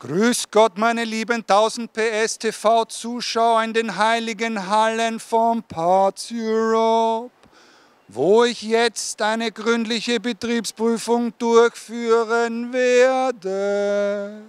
Grüß Gott, meine lieben 1000 PS TV-Zuschauer in den heiligen Hallen von Parts Europe, wo ich jetzt eine gründliche Betriebsprüfung durchführen werde.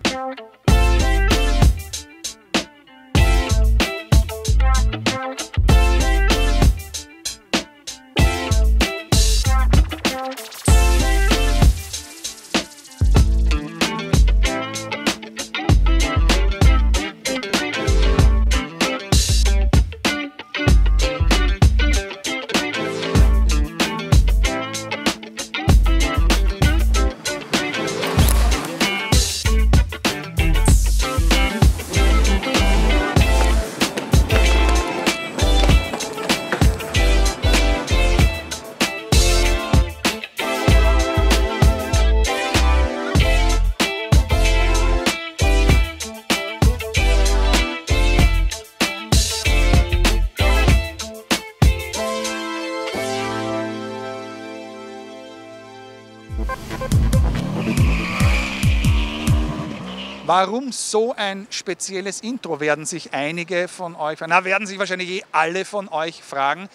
Warum so ein spezielles Intro, werden sich einige von euch, werden sich wahrscheinlich alle von euch fragen.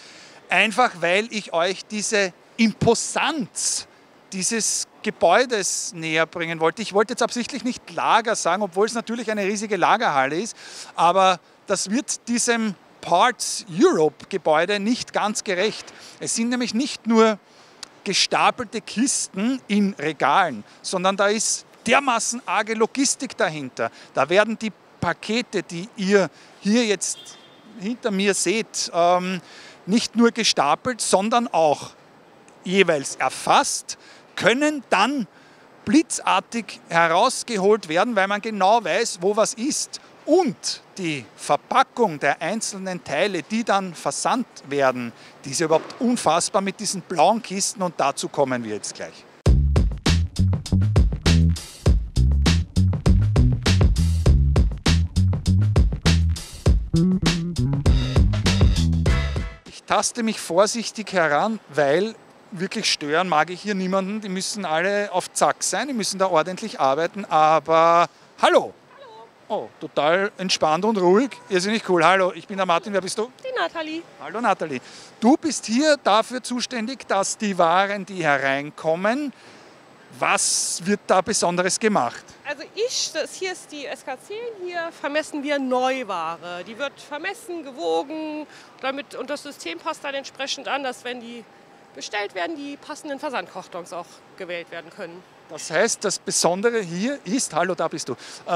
Einfach weil ich euch diese Imposanz dieses Gebäudes näher bringen wollte. Ich wollte jetzt absichtlich nicht Lager sagen, obwohl es natürlich eine riesige Lagerhalle ist, aber das wird diesem Parts Europe Gebäude nicht ganz gerecht. Es sind nämlich nicht nur gestapelte Kisten in Regalen, sondern da ist dermaßen arge Logistik dahinter. Da werden die Pakete, die ihr hier jetzt hinter mir seht, nicht nur gestapelt, sondern auch jeweils erfasst, können dann blitzartig herausgeholt werden, weil man genau weiß, wo was ist. Und die Verpackung der einzelnen Teile, die dann versandt werden, die ist überhaupt unfassbar mit diesen blauen Kisten, und dazu kommen wir jetzt gleich. Ich taste mich vorsichtig heran, weil wirklich stören mag ich hier niemanden. Die müssen alle auf Zack sein, die müssen da ordentlich arbeiten, aber hallo! Oh, total entspannt und ruhig, irrsinnig cool. Hallo, ich bin der Martin, wer bist du? Die Nathalie. Hallo Nathalie. Du bist hier dafür zuständig, dass die Waren, die hereinkommen, was wird da Besonderes gemacht? Also hier ist die SK10, hier vermessen wir Neuware. Die wird vermessen, gewogen, und das System passt dann entsprechend an, dass wenn die bestellt werden, die passenden Versandkartons auch gewählt werden können. Das heißt, das Besondere hier ist, hallo, da bist du,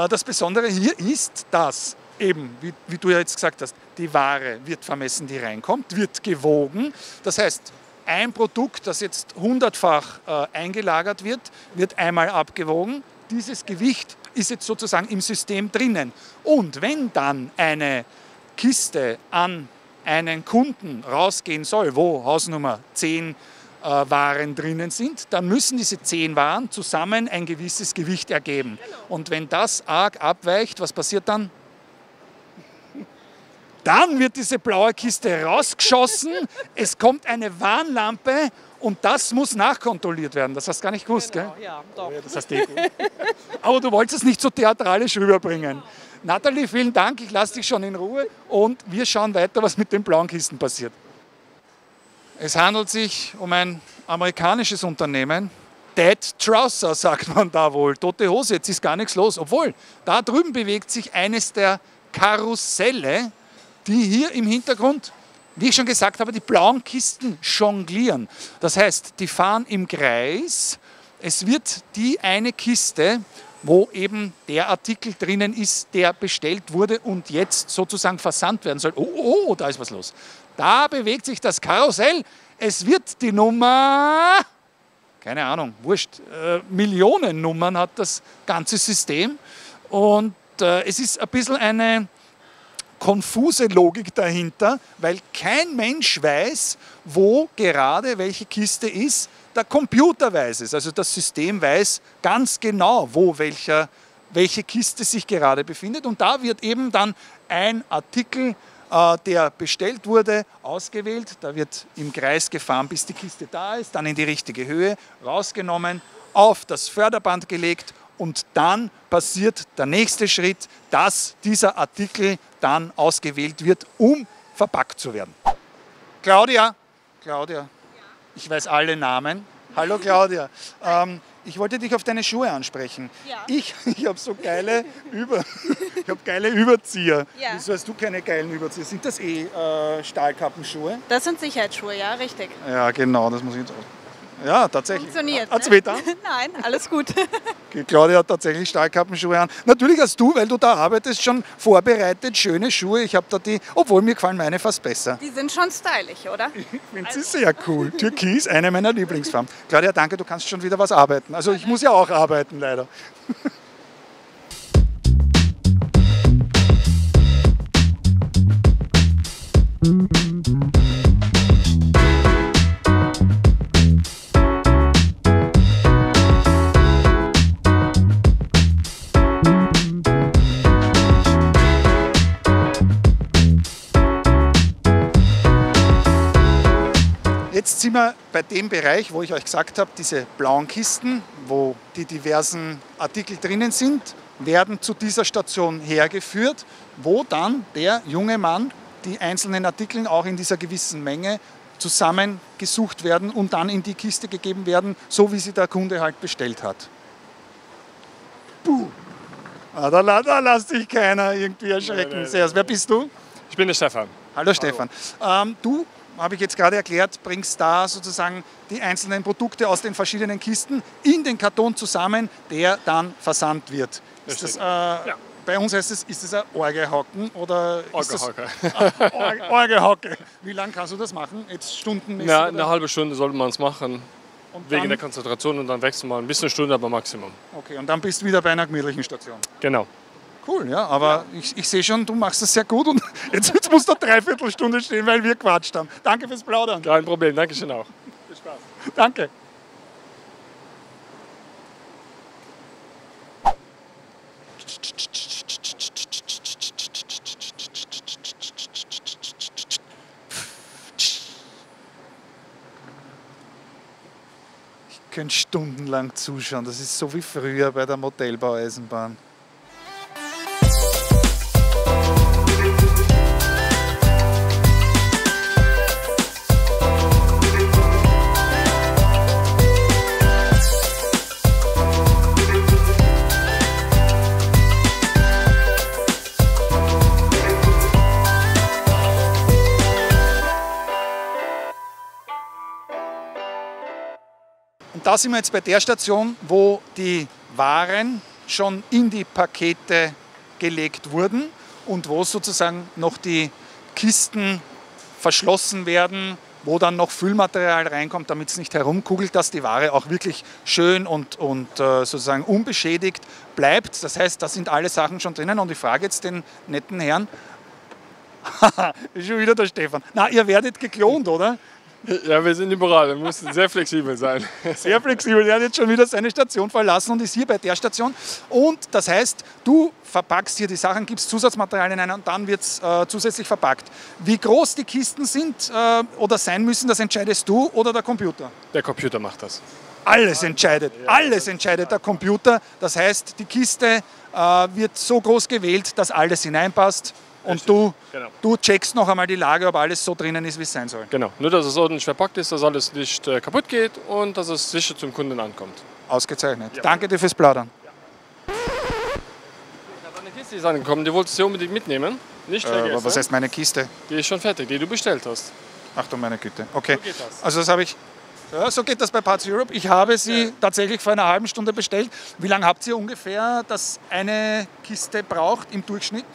das Besondere hier ist, dass eben, wie du ja jetzt gesagt hast, die Ware wird vermessen, die reinkommt, wird gewogen. Das heißt, ein Produkt, das jetzt 100-fach eingelagert wird, wird einmal abgewogen. Dieses Gewicht ist jetzt sozusagen im System drinnen. Und wenn dann eine Kiste an einen Kunden rausgehen soll, wo Hausnummer 10 Waren drinnen sind, dann müssen diese 10 Waren zusammen ein gewisses Gewicht ergeben. Genau. Und wenn das arg abweicht, was passiert dann? Dann wird diese blaue Kiste rausgeschossen, es kommt eine Warnlampe und das muss nachkontrolliert werden. Das hast du gar nicht gewusst, genau, gell? Ja, doch. Ja, das hast du gut. Aber du wolltest es nicht so theatralisch rüberbringen. Genau. Nathalie, vielen Dank, ich lasse dich schon in Ruhe und wir schauen weiter, was mit den blauen Kisten passiert. Es handelt sich um ein amerikanisches Unternehmen. Dead Trouser, sagt man da wohl. Tote Hose, jetzt ist gar nichts los. Obwohl, da drüben bewegt sich eines der Karusselle, die hier im Hintergrund, wie ich schon gesagt habe, die blauen Kisten jonglieren. Das heißt, die fahren im Kreis. Es wird die eine Kiste, wo eben der Artikel drinnen ist, der bestellt wurde und jetzt sozusagen versandt werden soll. Oh, da ist was los. Da bewegt sich das Karussell. Es wird die Nummer, keine Ahnung, wurscht, Millionen hat das ganze System. Und es ist ein bisschen eine konfuse Logik dahinter, weil kein Mensch weiß, wo gerade welche Kiste ist. Der Computer weiß es, also das System weiß ganz genau, wo welche Kiste sich gerade befindet. Und da wird eben dann ein Artikel, der bestellt wurde, ausgewählt. Da wird im Kreis gefahren, bis die Kiste da ist, dann in die richtige Höhe, rausgenommen, auf das Förderband gelegt und dann passiert der nächste Schritt, dass dieser Artikel dann ausgewählt wird, um verpackt zu werden. Claudia, ich weiß alle Namen. Hallo Claudia. Ich wollte dich auf deine Schuhe ansprechen. Ja. Ich habe so geile, geile Überzieher. Ja. Wieso hast du keine geilen Überzieher? Sind das Stahlkappenschuhe? Das sind Sicherheitsschuhe, ja, richtig. Ja, genau, das muss ich jetzt auch. Ja, tatsächlich. Funktioniert. Hat's weh getan? Nein, alles gut. Okay, Claudia hat tatsächlich Stahlkappenschuhe an. Natürlich hast du, weil du da arbeitest, schon vorbereitet schöne Schuhe. Ich habe da die, obwohl mir gefallen meine fast besser. Die sind schon stylisch, oder? Ich finde sie sehr cool. Türkis, eine meiner Lieblingsfarben. Claudia, danke, du kannst schon wieder was arbeiten. Also ich muss ja auch arbeiten, leider. Jetzt sind wir bei dem Bereich, wo ich euch gesagt habe, diese blauen Kisten, wo die diversen Artikel drinnen sind, werden zu dieser Station hergeführt, wo dann der junge Mann die einzelnen Artikel auch in dieser gewissen Menge zusammengesucht werden und dann in die Kiste gegeben werden, so wie sie der Kunde halt bestellt hat. Puh. Da lässt sich keiner irgendwie erschrecken. Sehr. Wer bist du? Ich bin der Stefan. Hallo Stefan. Du, habe ich jetzt gerade erklärt, bringst da sozusagen die einzelnen Produkte aus den verschiedenen Kisten in den Karton zusammen, der dann versandt wird. Ist das, bei uns heißt es, ist das ein Orgehocken oder Orgehocke. Wie lange kannst du das machen? Jetzt stundenmäßig? Ja, eine halbe Stunde sollte man es machen, und wegen dann, der Konzentration, und dann wechseln wir ein bisschen Stunde, aber Maximum. okay, und dann bist du wieder bei einer gemütlichen Station. Genau. Cool, ja, aber ich sehe schon, du machst das sehr gut und jetzt musst du 3/4 Stunde stehen, weil wir quatscht haben. Danke fürs Plaudern. Kein Problem, danke schön auch. Viel Spaß. Danke. Ich könnte stundenlang zuschauen. Das ist so wie früher bei der Modellbaueisenbahn. Und da sind wir jetzt bei der Station, wo die Waren schon in die Pakete gelegt wurden und wo sozusagen noch die Kisten verschlossen werden, wo dann noch Füllmaterial reinkommt, damit es nicht herumkugelt, dass die Ware auch wirklich schön und sozusagen unbeschädigt bleibt. Das heißt, da sind alle Sachen schon drinnen und ich frage jetzt den netten Herrn, ist schon wieder der Stefan, na, ihr werdet geklont, oder? Ja, wir sind liberal, wir müssen sehr flexibel sein. Sehr flexibel. Er hat jetzt schon wieder seine Station verlassen und ist hier bei der Station. Und das heißt, du verpackst hier die Sachen, gibst Zusatzmaterialien ein und dann wird es zusätzlich verpackt. Wie groß die Kisten sind oder sein müssen, das entscheidest du oder der Computer? Der Computer macht das. Alles entscheidet der Computer. Das heißt, die Kiste wird so groß gewählt, dass alles hineinpasst. Und du checkst noch einmal die Lage, ob alles so drinnen ist, wie es sein soll. Genau, nur dass es ordentlich verpackt ist, dass alles nicht kaputt geht und dass es sicher zum Kunden ankommt. Ausgezeichnet. Ja. Danke dir fürs Plaudern. Ja. Deine Kiste ist angekommen, die wolltest du unbedingt mitnehmen. Nicht vergessen. Was heißt meine Kiste? Die ist schon fertig, die du bestellt hast. Ach du meine Güte. Okay. So geht das. Also das habe ich. Ja, so geht das bei Parts Europe. Ich habe sie tatsächlich vor einer halben Stunde bestellt. Wie lange habt ihr ungefähr, dass eine Kiste braucht im Durchschnitt?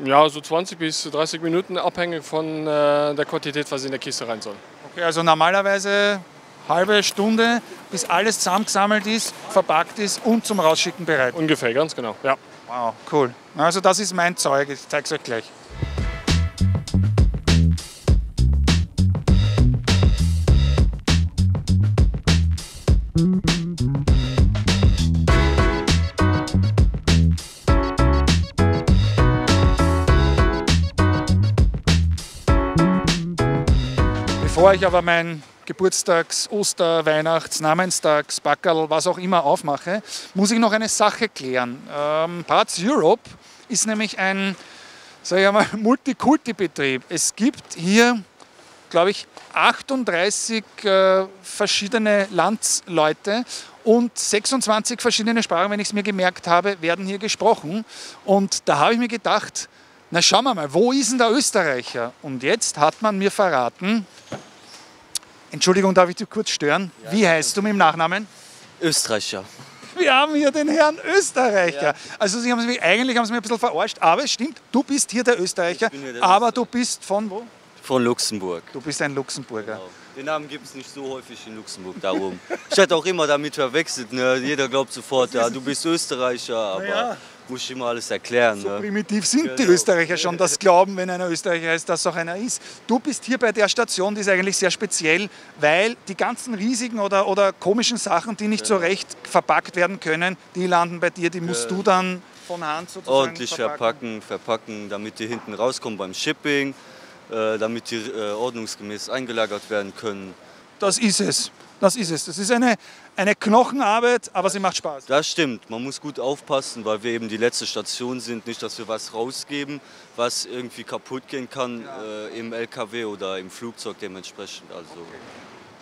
Ja, so 20 bis 30 Minuten, abhängig von der Quantität, was in der Kiste rein soll. Okay, also normalerweise halbe Stunde, bis alles zusammengesammelt ist, verpackt ist und zum Rausschicken bereit. Ungefähr, ganz genau. Ja. Wow, cool. Also das ist mein Zeug, ich zeige es euch gleich. Bevor ich aber mein Geburtstags-, Oster-, Weihnachts-, Namenstags-, Backerl, was auch immer aufmache, muss ich noch eine Sache klären. Parts Europe ist nämlich ein, sage ich mal, Multikulti-Betrieb. Es gibt hier, glaube ich, 38 verschiedene Landsleute und 26 verschiedene Sprachen, wenn ich es mir gemerkt habe, werden hier gesprochen. Und da habe ich mir gedacht, na schauen wir mal, wo ist denn der Österreicher? Und jetzt hat man mir verraten, Entschuldigung, darf ich dich kurz stören? Ja, wie heißt du mit dem Nachnamen? Österreicher. Wir haben hier den Herrn Österreicher. Ja. Also eigentlich haben Sie mich ein bisschen verarscht, aber es stimmt, du bist hier der Österreicher, aber du bist von wo? Von Luxemburg. Du bist ein Luxemburger. Genau. Den Namen gibt es nicht so häufig in Luxemburg, darum. Ich hatte auch immer damit verwechselt, ne? Jeder glaubt sofort, ja, du bist Österreicher, aber ja, muss ich immer alles erklären. So ne? primitiv sind die Österreicher schon, das glauben, wenn einer Österreicher ist, dass auch einer ist. Du bist hier bei der Station, die ist eigentlich sehr speziell, weil die ganzen riesigen oder komischen Sachen, die nicht so recht verpackt werden können, die landen bei dir, die musst du dann von Hand sozusagen ordentlich verpacken, damit die hinten rauskommen beim Shipping. Damit die ordnungsgemäß eingelagert werden können. Das ist es. Das ist eine Knochenarbeit, aber sie macht Spaß. Das stimmt. Man muss gut aufpassen, weil wir eben die letzte Station sind. Nicht, dass wir was rausgeben, was irgendwie kaputt gehen kann im LKW oder im Flugzeug dementsprechend. Also.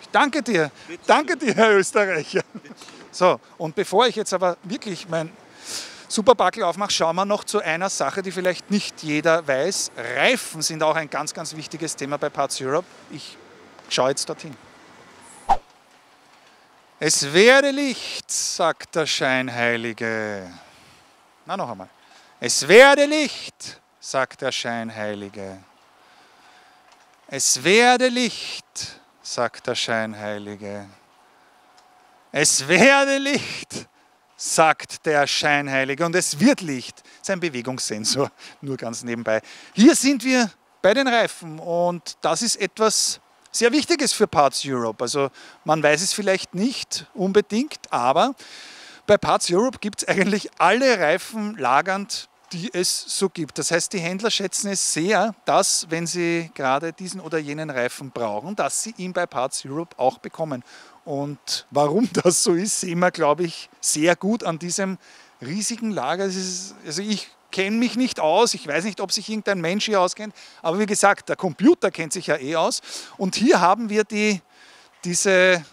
Ich danke dir. Danke dir, Herr Österreicher. So, und bevor ich jetzt aber wirklich mein Superbackel aufmache, schauen wir noch zu einer Sache, die vielleicht nicht jeder weiß. Reifen sind auch ein ganz, ganz wichtiges Thema bei Parts Europe. Ich schaue jetzt dorthin. Es werde Licht, sagt der Scheinheilige. Na, noch einmal. Es werde Licht, sagt der Scheinheilige. Es werde Licht, sagt der Scheinheilige. Es werde Licht, sagt der Scheinheilige. Und es wird Licht. Das ist ein Bewegungssensor, nur ganz nebenbei. Hier sind wir bei den Reifen und das ist etwas sehr Wichtiges für Parts Europe. Also man weiß es vielleicht nicht unbedingt, aber bei Parts Europe gibt es eigentlich alle Reifen lagernd, die es so gibt. Das heißt, die Händler schätzen es sehr, dass, wenn sie gerade diesen oder jenen Reifen brauchen, dass sie ihn bei Parts Europe auch bekommen. Und warum das so ist, sehen wir, glaube ich, sehr gut an diesem riesigen Lager. Also ich kenne mich nicht aus, ich weiß nicht, ob sich irgendein Mensch hier auskennt, aber wie gesagt, der Computer kennt sich ja eh aus. Und hier haben wir diese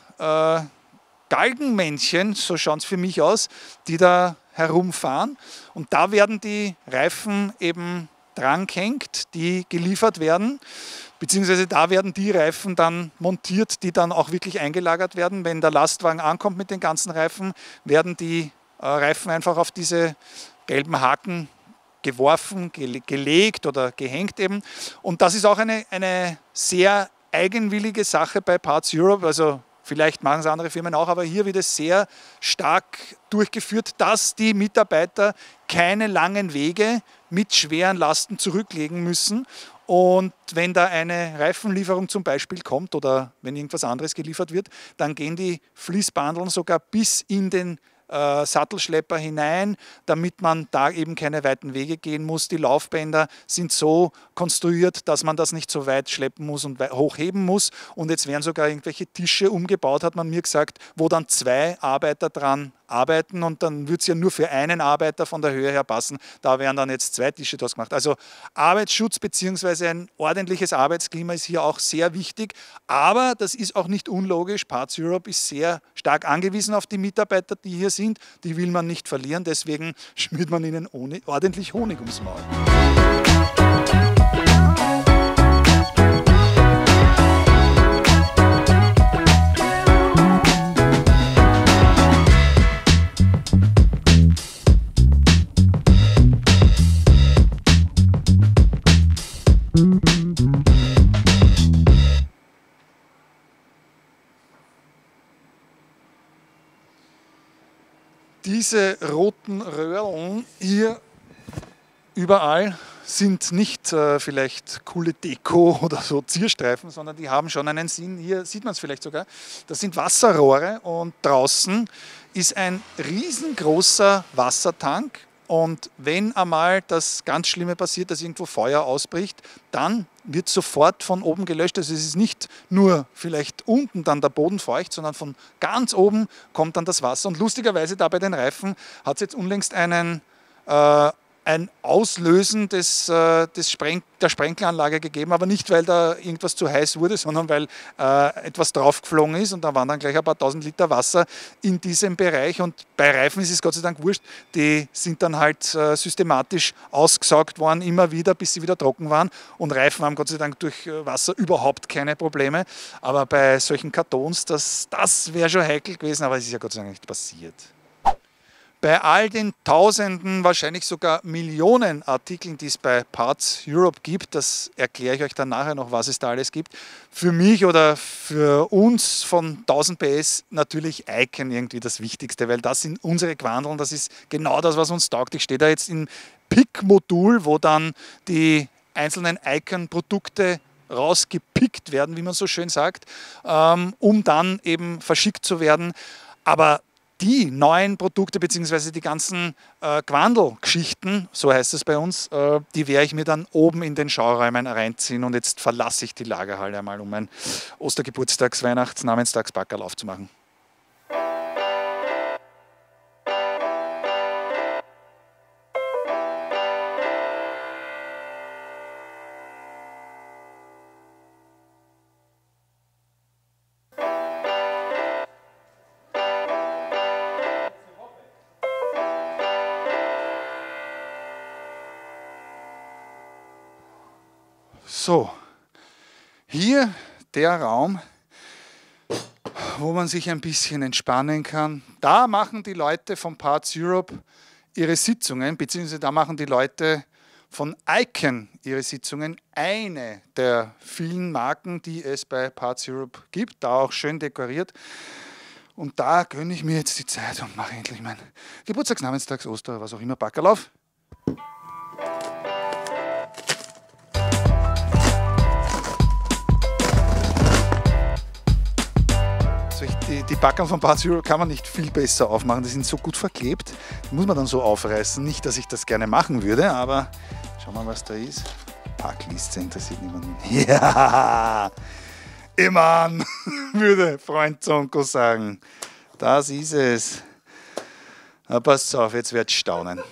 Galgenmännchen, so schauen es für mich aus, die da herumfahren. Und da werden die Reifen eben drangehängt, die geliefert werden. Beziehungsweise da werden die Reifen dann montiert, die dann auch wirklich eingelagert werden. Wenn der Lastwagen ankommt mit den ganzen Reifen, werden die Reifen einfach auf diese gelben Haken geworfen, gelegt oder gehängt eben. Und das ist auch eine sehr eigenwillige Sache bei Parts Europe. Also vielleicht machen es andere Firmen auch, aber hier wird es sehr stark durchgeführt, dass die Mitarbeiter keine langen Wege mit schweren Lasten zurücklegen müssen. Und wenn da eine Reifenlieferung zum Beispiel kommt oder wenn irgendwas anderes geliefert wird, dann gehen die Fließbandeln sogar bis in den Sattelschlepper hinein, damit man da eben keine weiten Wege gehen muss. Die Laufbänder sind so konstruiert, dass man das nicht so weit schleppen muss und hochheben muss. Und jetzt werden sogar irgendwelche Tische umgebaut, hat man mir gesagt, wo dann 2 Arbeiter dran arbeiten und dann wird es ja nur für einen Arbeiter von der Höhe her passen. Da werden dann jetzt 2 Tische draus gemacht. Also Arbeitsschutz bzw. ein ordentliches Arbeitsklima ist hier auch sehr wichtig, aber das ist auch nicht unlogisch. Parts Europe ist sehr stark angewiesen auf die Mitarbeiter, die hier sind. Die will man nicht verlieren, deswegen schmiert man ihnen ordentlich Honig ums Maul. Diese roten Röhrlen hier überall sind nicht vielleicht coole Deko oder so Zierstreifen, sondern die haben schon einen Sinn. Hier sieht man es vielleicht sogar. Das sind Wasserrohre und draußen ist ein riesengroßer Wassertank Und wenn einmal das ganz Schlimme passiert, dass irgendwo Feuer ausbricht, dann wird sofort von oben gelöscht. Also es ist nicht nur vielleicht unten dann der Boden feucht, sondern von ganz oben kommt dann das Wasser. Und lustigerweise da bei den Reifen hat es jetzt unlängst ein Auslösen der Sprenkelanlage gegeben, aber nicht, weil da irgendwas zu heiß wurde, sondern weil etwas draufgeflogen ist und da waren dann gleich ein paar tausend Liter Wasser in diesem Bereich. Und bei Reifen ist es Gott sei Dank wurscht, die sind dann halt systematisch ausgesaugt worden, immer wieder, bis sie wieder trocken waren. Und Reifen haben Gott sei Dank durch Wasser überhaupt keine Probleme. Aber bei solchen Kartons, das wäre schon heikel gewesen, aber es ist ja Gott sei Dank nicht passiert. Bei all den Tausenden, wahrscheinlich sogar Millionen Artikeln, die es bei Parts Europe gibt, das erkläre ich euch dann nachher noch, was es da alles gibt. Für mich oder für uns von 1000 PS natürlich Icon irgendwie das Wichtigste, weil das sind unsere Quandeln, das ist genau das, was uns taugt. Ich stehe da jetzt im PIC-Modul, wo dann die einzelnen Icon-Produkte rausgepickt werden, wie man so schön sagt, um dann eben verschickt zu werden. Aber die neuen Produkte bzw. die ganzen Quandl-Geschichten, so heißt es bei uns, die werde ich mir dann oben in den Schauräumen reinziehen und jetzt verlasse ich die Lagerhalle einmal, um mein Ostergeburtstags-, Weihnachts-, Namenstagspackerl aufzumachen. So, hier der Raum, wo man sich ein bisschen entspannen kann. Da machen die Leute von Parts Europe ihre Sitzungen, beziehungsweise da machen die Leute von Icon ihre Sitzungen. Eine der vielen Marken, die es bei Parts Europe gibt, da auch schön dekoriert. Und da gönne ich mir jetzt die Zeit und mache endlich mein Geburtstags-, Namenstags-, Oster-, was auch immer, Packerl auf. Die Backen von Parts Europe kann man nicht viel besser aufmachen, die sind so gut verklebt, die muss man dann so aufreißen. Nicht, dass ich das gerne machen würde, aber schauen wir mal, was da ist. Packliste interessiert niemanden. Ja, Immer'n, würde Freund Zonko sagen. Das ist es. Na, passt auf, jetzt wird's staunen.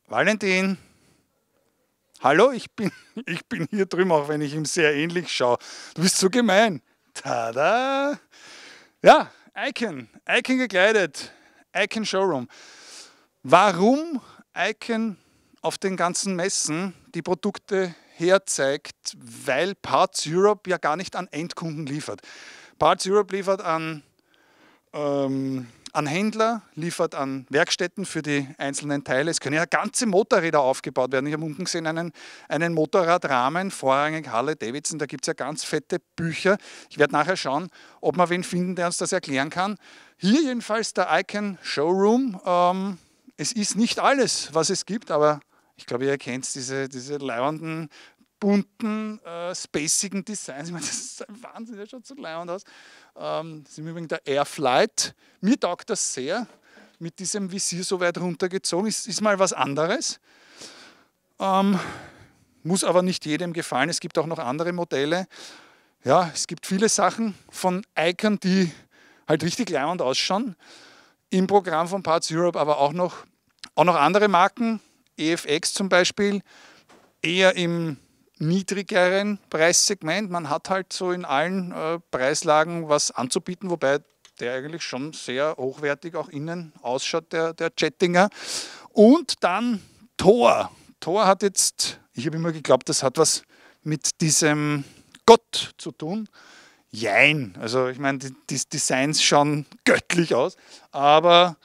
Valentin, hallo, ich bin hier drüben, auch wenn ich ihm sehr ähnlich schaue. Du bist so gemein. Tada! Ja, Icon gekleidet, Icon Showroom. Warum Icon auf den ganzen Messen die Produkte herzeigt? Weil Parts Europe ja gar nicht an Endkunden liefert. Parts Europe liefert an Händler, liefert an Werkstätten für die einzelnen Teile. Es können ja ganze Motorräder aufgebaut werden. Ich habe unten gesehen einen Motorradrahmen, vorrangig Harley Davidson, da gibt es ja ganz fette Bücher. Ich werde nachher schauen, ob wir wen finden, der uns das erklären kann. Hier jedenfalls der Icon Showroom. Es ist nicht alles, was es gibt, aber ich glaube, ihr erkennt diese leibenden, bunten, spacigen Designs. Ich meine, das ist ein Wahnsinn, der schaut so leibend aus. Das ist im Übrigen der Airflight. Mir taugt das sehr, mit diesem Visier so weit runtergezogen. Ist mal was anderes. Muss aber nicht jedem gefallen. Es gibt auch noch andere Modelle. Ja, es gibt viele Sachen von Icon, die halt richtig leibend ausschauen. Im Programm von Parts Europe aber auch noch andere Marken. EFX zum Beispiel, eher im niedrigeren Preissegment. Man hat halt so in allen Preislagen was anzubieten, wobei der eigentlich schon sehr hochwertig auch innen ausschaut, der Chattinger. Und dann Thor. Thor hat jetzt, ich habe immer geglaubt, das hat was mit diesem Gott zu tun. Jein, also ich meine, die Designs schauen göttlich aus, aber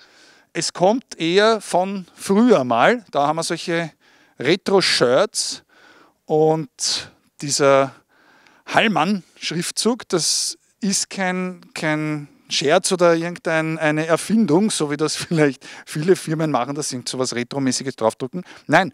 es kommt eher von früher mal. Da haben wir solche Retro-Shirts. Und dieser Hallmann-Schriftzug, das ist kein Scherz oder irgendeine Erfindung, so wie das vielleicht viele Firmen machen, dass sie so etwas Retromäßiges draufdrucken. Nein,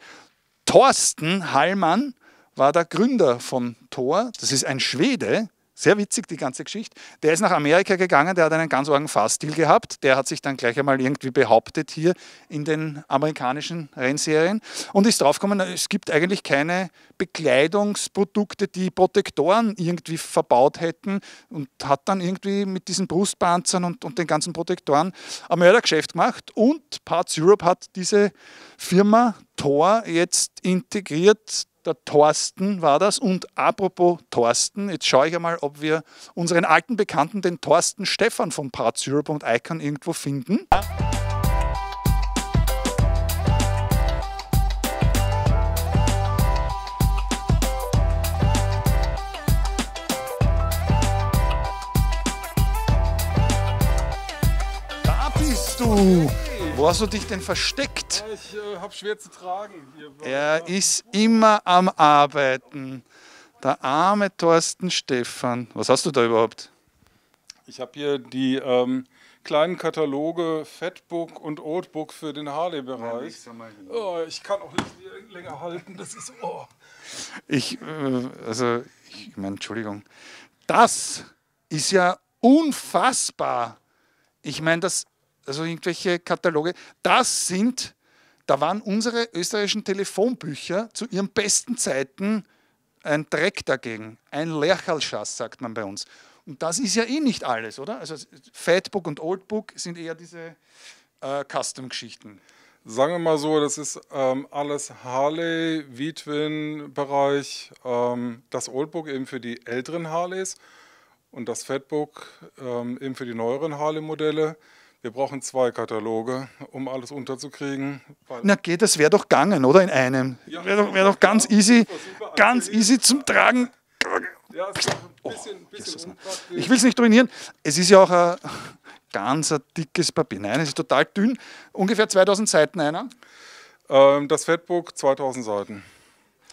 Thorsten Hallmann war der Gründer von Thor. Das ist ein Schwede, Sehr witzig, die ganze Geschichte. Der ist nach Amerika gegangen, der hat einen ganz argen Fahrstil gehabt. Der hat sich dann gleich einmal irgendwie behauptet hier in den amerikanischen Rennserien und ist draufgekommen, es gibt eigentlich keine Bekleidungsprodukte, die Protektoren irgendwie verbaut hätten und hat dann irgendwie mit diesen Brustpanzern und den ganzen Protektoren ein Mördergeschäft gemacht und Parts Europe hat diese Firma Thor jetzt integriert. Der Thorsten war das. Und apropos Thorsten, jetzt schaue ich einmal, ob wir unseren alten Bekannten, den Thorsten Stephan von Parts Europe und Icon irgendwo finden. Da bist du! Wo hast du dich denn versteckt? Ich habe schwer zu tragen. Er ist immer am Arbeiten. Der arme Thorsten Stephan. Was hast du da überhaupt? Ich habe hier die kleinen Kataloge Fatbook und Oldbook für den Harley-Bereich. Oh, ich kann auch nicht länger halten. Das ist. Oh. Ich meine, Entschuldigung. Das ist ja unfassbar. Ich meine, also irgendwelche Kataloge, da waren unsere österreichischen Telefonbücher zu ihren besten Zeiten ein Dreck dagegen. Ein Lerchalschass, sagt man bei uns. Und das ist ja eh nicht alles, oder? Also Fatbook und Oldbook sind eher diese Custom-Geschichten. Sagen wir mal so, das ist alles Harley, V-Twin-Bereich. Das Oldbook eben für die älteren Harleys und das Fatbook eben für die neueren Harley-Modelle. Wir brauchen 2 Kataloge, um alles unterzukriegen. Na geht, das wäre doch gegangen, oder? In einem. Ja, wär doch ganz easy zum Tragen. Ja, es ist ein bisschen unpraktisch. Ich will es nicht ruinieren. Es ist ja auch ein ganz dickes Papier. Nein, es ist total dünn. Ungefähr 2000 Seiten einer. Das Fatbook 2000 Seiten.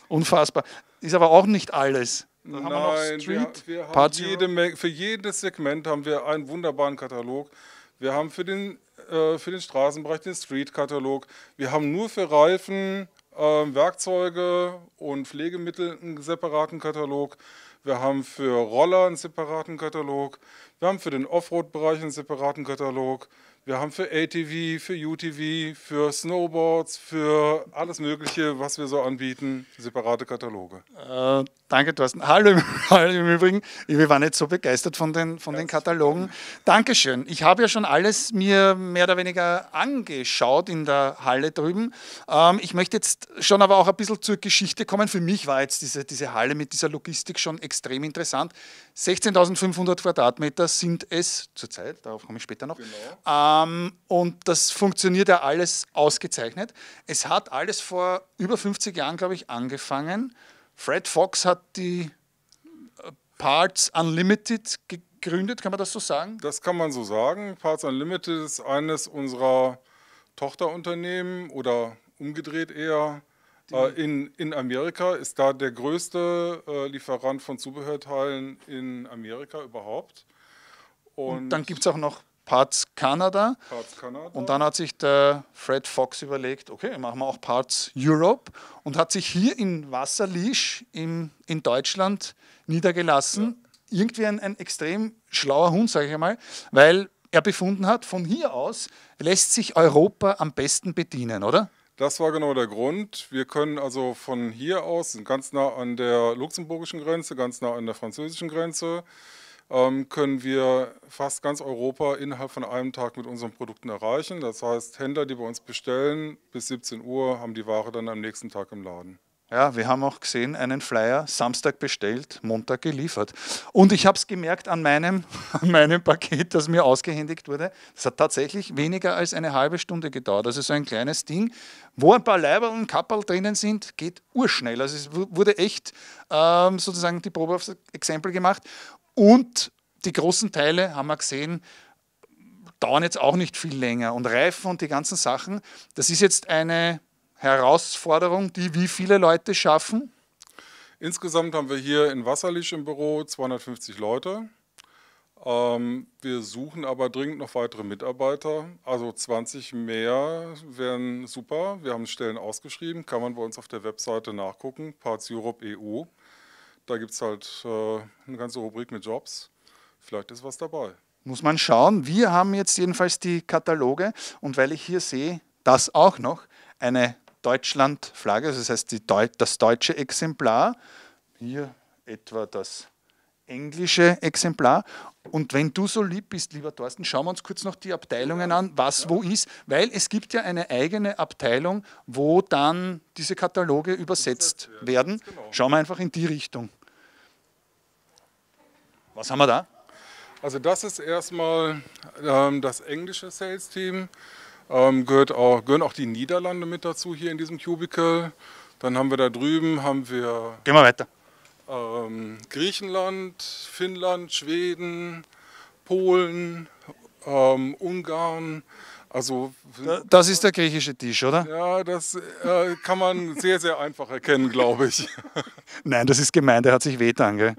Unfassbar. Ist aber auch nicht alles. Dann Nein, haben wir noch Street, wir haben Parts Europe. für jedes Segment haben wir einen wunderbaren Katalog. Wir haben für den Straßenbereich den Street-Katalog. Wir haben nur für Reifen, Werkzeuge und Pflegemittel einen separaten Katalog. Wir haben für Roller einen separaten Katalog. Wir haben für den Offroad-Bereich einen separaten Katalog. Wir haben für ATV, für UTV, für Snowboards, für alles Mögliche, was wir so anbieten, separate Kataloge. Danke, Thorsten. Hallo, hallo im Übrigen. Wir waren jetzt so begeistert von den Katalogen. Dankeschön. Ich habe ja schon alles mir mehr oder weniger angeschaut in der Halle drüben. Ich möchte jetzt schon aber auch ein bisschen zur Geschichte kommen. Für mich war jetzt diese Halle mit dieser Logistik schon extrem interessant. 16.500 Quadratmeter sind es zurzeit, darauf komme ich später noch. Genau. Und das funktioniert ja alles ausgezeichnet. Es hat alles vor über 50 Jahren, glaube ich, angefangen. Fred Fox hat die Parts Unlimited gegründet, kann man das so sagen? Das kann man so sagen. Parts Unlimited ist eines unserer Tochterunternehmen oder umgedreht eher. In Amerika ist da der größte Lieferant von Zubehörteilen in Amerika überhaupt. Und dann gibt es auch noch Parts Canada. Und dann hat sich der Fred Fox überlegt, okay, machen wir auch Parts Europe und hat sich hier in Wasserliesch in Deutschland niedergelassen. Ja. Irgendwie ein extrem schlauer Hund, sage ich einmal, weil er befunden hat, von hier aus lässt sich Europa am besten bedienen, oder? Das war genau der Grund. Wir können also von hier aus, sind ganz nah an der luxemburgischen Grenze, ganz nah an der französischen Grenze, können wir fast ganz Europa innerhalb von einem Tag mit unseren Produkten erreichen. Das heißt, Händler, die bei uns bestellen, bis 17 Uhr haben die Ware dann am nächsten Tag im Laden. Ja, wir haben auch gesehen, einen Flyer, Samstag bestellt, Montag geliefert. Und ich habe es gemerkt an meinem Paket, das mir ausgehändigt wurde. Das hat tatsächlich weniger als eine halbe Stunde gedauert. Also so ein kleines Ding, wo ein paar Leiberl und Kapperl drinnen sind, geht urschnell. Also es wurde echt sozusagen die Probe aufs Exempel gemacht. Und die großen Teile, haben wir gesehen, dauern jetzt auch nicht viel länger. Und Reifen und die ganzen Sachen, das ist jetzt eine Herausforderung, die wie viele Leute schaffen? Insgesamt haben wir hier in Wasserliesch im Büro 250 Leute. Wir suchen aber dringend noch weitere Mitarbeiter. Also 20 mehr wären super. Wir haben Stellen ausgeschrieben, kann man bei uns auf der Webseite nachgucken, Parts Europe EU. Da gibt es halt eine ganze Rubrik mit Jobs. Vielleicht ist was dabei. Muss man schauen. Wir haben jetzt jedenfalls die Kataloge und weil ich hier sehe, das auch noch, eine Deutschlandflagge, also das heißt das deutsche Exemplar, hier etwa das englische Exemplar. Und wenn du so lieb bist, lieber Thorsten, schauen wir uns kurz noch die Abteilungen an, was wo ist, weil es gibt ja eine eigene Abteilung, wo dann diese Kataloge übersetzt werden. Schauen wir einfach in die Richtung. Was haben wir da? Also das ist erstmal das englische Sales-Team. Gehören auch die Niederlande mit dazu hier in diesem Cubicle. Dann haben wir da drüben Gehen wir weiter. Griechenland, Finnland, Schweden, Polen, Ungarn. Also, Das ist der griechische Tisch, oder? ja, das kann man sehr, sehr einfach erkennen, glaube ich. Nein, das ist gemein, der hat sich wehgetan, gell?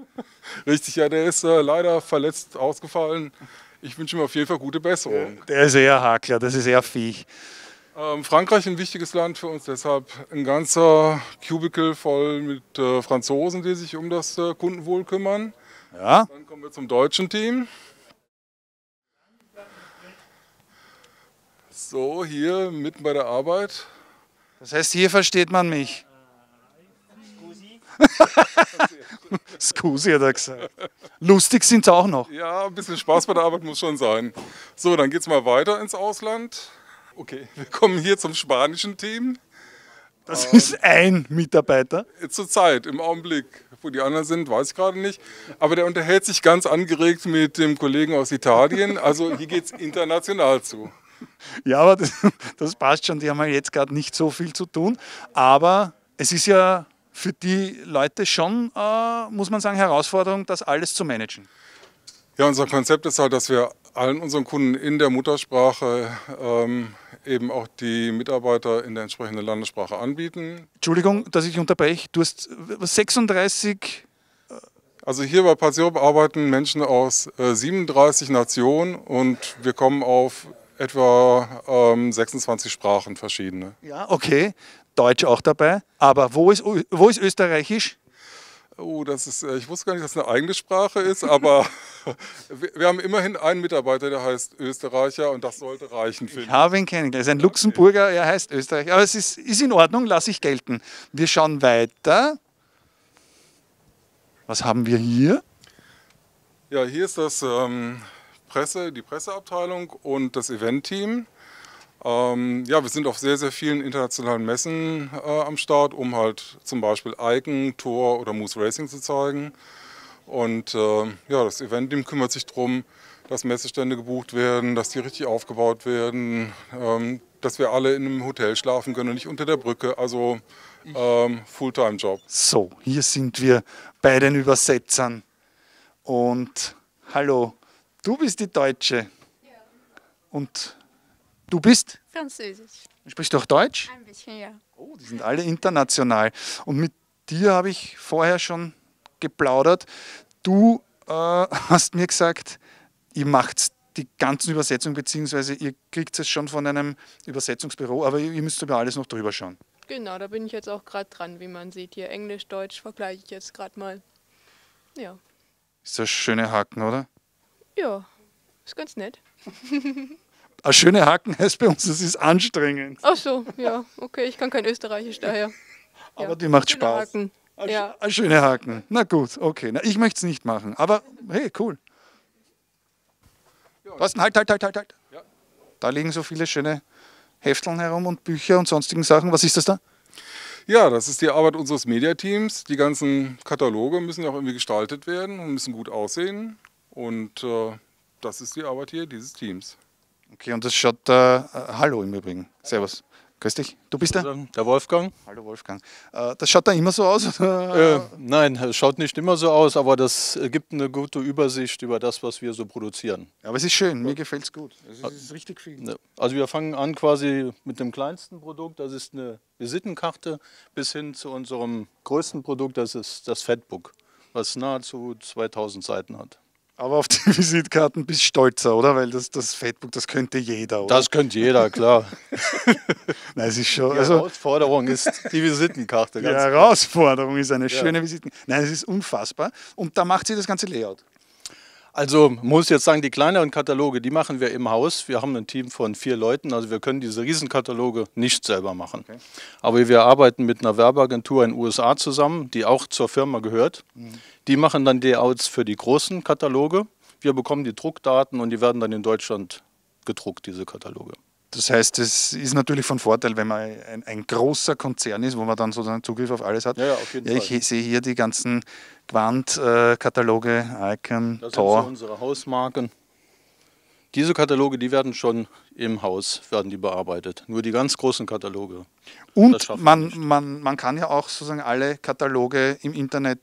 Richtig, ja, der ist leider verletzt ausgefallen. Ich wünsche ihm auf jeden Fall gute Besserung. Der ist eher Hakler, das ist eher Viech. Frankreich ein wichtiges Land für uns, deshalb ein ganzer Cubicle voll mit Franzosen, die sich um das Kundenwohl kümmern. Ja, Dann kommen wir zum deutschen Team. So, hier mitten bei der Arbeit. das heißt, hier versteht man mich. Scusi hat er gesagt. Lustig sind sie auch noch. Ja, ein bisschen Spaß bei der Arbeit muss schon sein. So, dann geht es mal weiter ins Ausland. Okay, wir kommen hier zum spanischen Team. Das ist ein Mitarbeiter. Zurzeit, im Augenblick. Wo die anderen sind, weiß ich gerade nicht. Aber der unterhält sich ganz angeregt mit dem Kollegen aus Italien. Also hier geht es international zu. Ja, aber das passt schon. Die haben ja jetzt gerade nicht so viel zu tun. Aber es ist ja für die Leute schon, muss man sagen, Herausforderung, das alles zu managen. Ja, unser Konzept ist halt, dass wir allen unseren Kunden in der Muttersprache eben auch die Mitarbeiter in der entsprechenden Landessprache anbieten. Entschuldigung, dass ich unterbreche. Du hast 36. Also hier bei Pasiop arbeiten Menschen aus 37 Nationen und wir kommen auf etwa 26 Sprachen verschiedene. Ja, okay. Deutsch auch dabei. Aber wo ist Österreichisch? Oh, ich wusste gar nicht, dass es eine eigene Sprache ist, aber wir haben immerhin einen Mitarbeiter, der heißt Österreicher und das sollte reichen, finde Ich habe ihn kennengelernt. Er ist ein Luxemburger, er heißt Österreicher. Aber es ist in Ordnung, lasse ich gelten. Wir schauen weiter. Was haben wir hier? Ja, hier ist das die Presseabteilung und das Eventteam. Ja, wir sind auf sehr, sehr vielen internationalen Messen am Start, um halt zum Beispiel Icon, Tor oder Moose Racing zu zeigen. Und ja, das Eventteam kümmert sich darum, dass Messestände gebucht werden, dass die richtig aufgebaut werden, dass wir alle in einem Hotel schlafen können und nicht unter der Brücke. Also Fulltime-Job. So, hier sind wir bei den Übersetzern. Und hallo, du bist die Deutsche. Ja. Und du bist? Französisch. Sprichst du auch Deutsch? Ein bisschen, ja. Oh, die sind alle international. Und mit dir habe ich vorher schon geplaudert. Du hast mir gesagt, ihr macht die ganzen Übersetzungen, beziehungsweise ihr kriegt es schon von einem Übersetzungsbüro, aber ihr müsst über alles noch drüber schauen. Genau, da bin ich jetzt auch gerade dran, wie man sieht. Hier Englisch, Deutsch vergleiche ich jetzt gerade mal. Ja. Ist das schöne Haken, oder? Ja, ist ganz nett. Ein schöne Haken heißt bei uns, das ist anstrengend. Ach so, ja, okay, ich kann kein Österreichisch daher. Aber ja. die macht Schöner Spaß. Haken. Ja. Ein schöner Haken. Na gut, okay. Na, ich möchte es nicht machen, aber hey, cool. Was? Halt. Ja. Da liegen so viele schöne Hefteln herum und Bücher und sonstigen Sachen. Was ist das da? Ja, das ist die Arbeit unseres Mediateams. Die ganzen Kataloge müssen ja auch irgendwie gestaltet werden und müssen gut aussehen. Und das ist die Arbeit hier dieses Teams. Okay, und das schaut hallo im Übrigen. Servus. Grüß dich. Du bist der? Der Wolfgang? Hallo Wolfgang. Das schaut da immer so aus? Oder? Nein, es schaut nicht immer so aus, aber das gibt eine gute Übersicht über das, was wir so produzieren. Ja, aber es ist schön, mir gefällt es gut. Es ist richtig viel. Also wir fangen an quasi mit dem kleinsten Produkt, das ist eine Visitenkarte, bis hin zu unserem größten Produkt, das ist das Fatbook, was nahezu 2000 Seiten hat. Aber auf die Visitkarten bist du stolzer, oder? Weil das Fatbook, das könnte jeder, oder? Das könnte jeder, klar. Nein, es ist schon, Die also, Herausforderung ist die Visitenkarte. die Ganz klar. Herausforderung ist eine schöne Visitenkarte. Nein, es ist unfassbar. Und da macht sie das ganze Layout. Also muss jetzt sagen, die kleineren Kataloge, die machen wir im Haus. Wir haben ein Team von 4 Leuten, also wir können diese Riesenkataloge nicht selber machen. Okay. Aber wir arbeiten mit einer Werbeagentur in den USA zusammen, die auch zur Firma gehört. Die machen dann Layouts für die großen Kataloge. Wir bekommen die Druckdaten und die werden dann in Deutschland gedruckt, diese Kataloge. Das heißt, es ist natürlich von Vorteil, wenn man ein großer Konzern ist, wo man dann sozusagen Zugriff auf alles hat. Ja, auf jeden Fall. Ich sehe hier die ganzen Quant-Kataloge, Icon, Das Tor. sind so unsere Hausmarken. Diese Kataloge, die werden schon im Haus bearbeitet. Nur die ganz großen Kataloge. Und man kann ja auch sozusagen alle Kataloge im Internet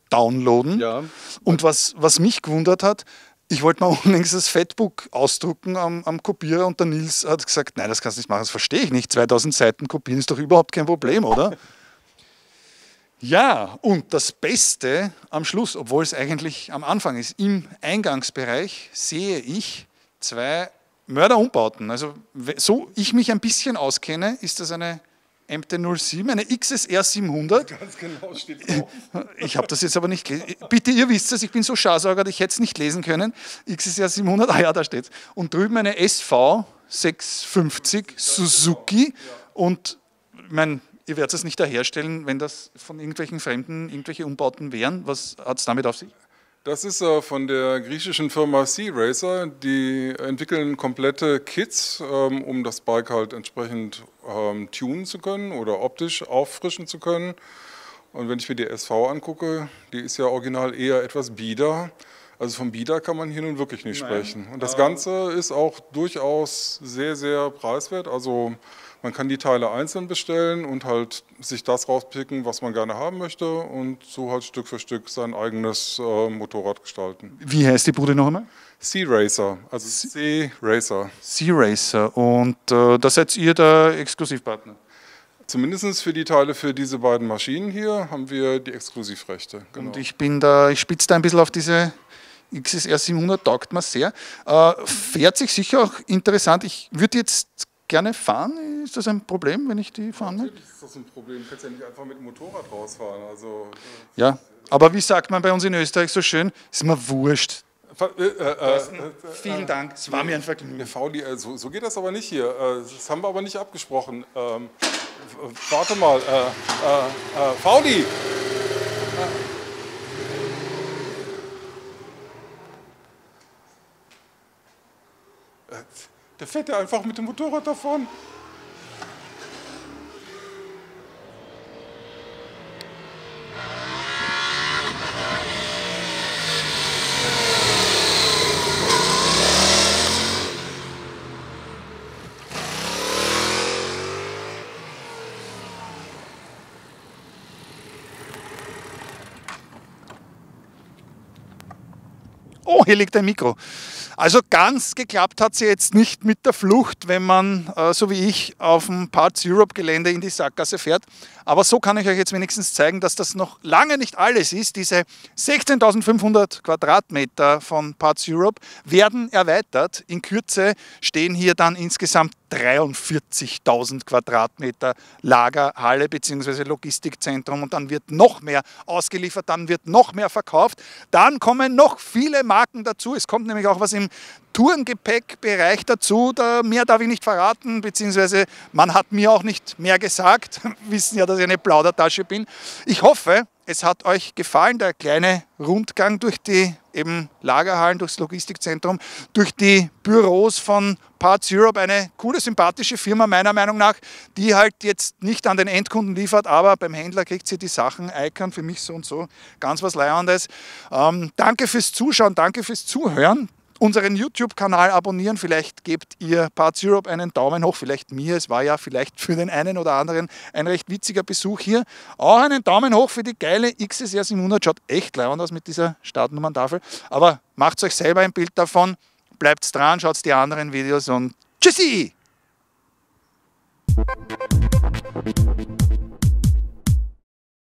downloaden. Ja. Und was mich gewundert hat, ich wollte mal unlängst das Fatbook ausdrucken am Kopierer und der Nils hat gesagt, nein, das kannst du nicht machen, das verstehe ich nicht. 2000 Seiten kopieren ist doch überhaupt kein Problem, oder? Ja, und das Beste am Schluss, obwohl es eigentlich am Anfang ist, im Eingangsbereich sehe ich 2 Mörderumbauten. Also so ich mich ein bisschen auskenne, ist das eine MT-07, eine XSR 700. Ganz genau steht drauf. Ich habe das jetzt aber nicht gelesen. Bitte, ihr wisst es, ich bin so Scharsauger, ich hätte es nicht lesen können. XSR 700, ah ja, da steht es. Und drüben eine SV 650 Suzuki. Und ich meine, ihr werdet es nicht herstellen, wenn das von irgendwelchen Fremden irgendwelche Umbauten wären. Was hat es damit auf sich? Das ist von der griechischen Firma Sea Racer. Die entwickeln komplette Kits, um das Bike halt entsprechend tunen zu können oder optisch auffrischen zu können. Und wenn ich mir die SV angucke, die ist ja original eher etwas bieder. Also vom bieder kann man hier nun wirklich nicht sprechen. Und das Ganze ist auch durchaus sehr, sehr preiswert. Also man kann die Teile einzeln bestellen und halt sich das rauspicken, was man gerne haben möchte und so halt Stück für Stück sein eigenes Motorrad gestalten. Wie heißt die Bude noch einmal? Sea Racer, also Sea Racer. Sea Racer. Und da seid ihr der Exklusivpartner? Zumindest für die Teile für diese beiden Maschinen hier haben wir die Exklusivrechte. Genau. Und ich spitze da ein bisschen auf diese XSR 700, taugt mir sehr. Fährt sich sicher auch interessant. Ich würde jetzt gerne fahren. Ist das ein Problem, wenn ich die fahren will? Natürlich ist das ein Problem. Du kannst ja nicht einfach mit dem Motorrad rausfahren. Also, ja, aber wie sagt man bei uns in Österreich so schön, ist mir wurscht. Vielen Dank, es war mir ein Vergnügen. Fauli, so geht das aber nicht hier. Das haben wir aber nicht abgesprochen. Warte mal, Fauli! Der fährt ja einfach mit dem Motorrad davon. Oh, hier liegt ein Mikro. Also ganz geklappt hat sie jetzt nicht mit der Flucht, wenn man, so wie ich, auf dem Parts Europe Gelände in die Sackgasse fährt. Aber so kann ich euch jetzt wenigstens zeigen, dass das noch lange nicht alles ist. Diese 16.500 Quadratmeter von Parts Europe werden erweitert. In Kürze stehen hier dann insgesamt 43.000 Quadratmeter Lagerhalle bzw. Logistikzentrum und dann wird noch mehr ausgeliefert, dann wird noch mehr verkauft. Dann kommen noch viele Marken dazu. Es kommt nämlich auch was im Tourengepäckbereich dazu. Mehr darf ich nicht verraten, beziehungsweise man hat mir auch nicht mehr gesagt. Wissen ja, dass ich eine Plaudertasche bin. Ich hoffe, es hat euch gefallen, der kleine Rundgang durch die eben Lagerhallen, durchs Logistikzentrum, durch die Büros von Parts Europe. Eine coole, sympathische Firma meiner Meinung nach, die halt jetzt nicht an den Endkunden liefert, aber beim Händler kriegt sie die Sachen. Icon für mich so und so, ganz was Leiherndes. Danke fürs Zuschauen, danke fürs Zuhören. Unseren YouTube-Kanal abonnieren, vielleicht gebt ihr Parts Europe einen Daumen hoch, vielleicht mir, es war ja vielleicht für den einen oder anderen ein recht witziger Besuch hier. Auch einen Daumen hoch für die geile XSR 700, schaut echt leibend aus mit dieser Startnummern-Tafel, aber macht euch selber ein Bild davon, bleibt dran, schaut die anderen Videos und tschüssi!